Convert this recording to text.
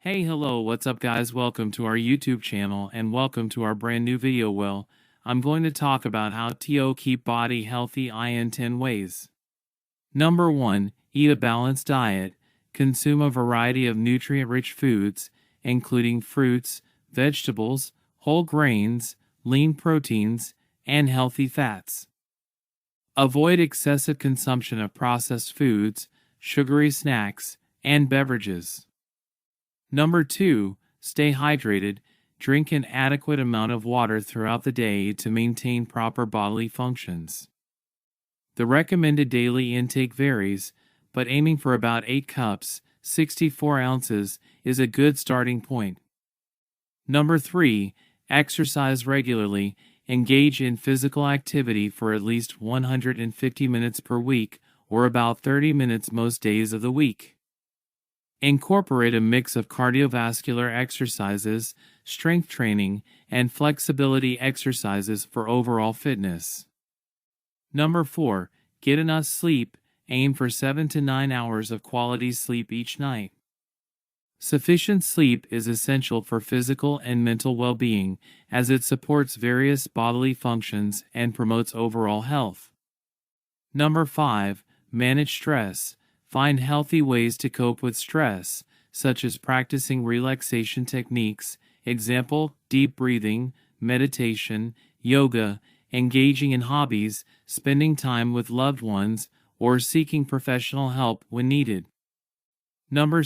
Hey, hello, what's up guys? Welcome to our YouTube channel and welcome to our brand new video. Well, I'm going to talk about how to keep body healthy in 10 ways. Number 1, eat a balanced diet. Consume a variety of nutrient-rich foods, including fruits, vegetables, whole grains, lean proteins, and healthy fats. Avoid excessive consumption of processed foods, sugary snacks, and beverages. Number 2, stay hydrated. Drink an adequate amount of water throughout the day to maintain proper bodily functions. The recommended daily intake varies, but aiming for about 8 cups, 64 ounces, is a good starting point. Number 3, exercise regularly. Engage in physical activity for at least 150 minutes per week, or about 30 minutes most days of the week. Incorporate a mix of cardiovascular exercises, strength training, and flexibility exercises for overall fitness. Number 4, get enough sleep. Aim for 7 to 9 hours of quality sleep each night. Sufficient sleep is essential for physical and mental well-being, as it supports various bodily functions and promotes overall health. Number 5, manage stress. Find healthy ways to cope with stress, such as practicing relaxation techniques, example, deep breathing, meditation, yoga, engaging in hobbies, spending time with loved ones, or seeking professional help when needed. Number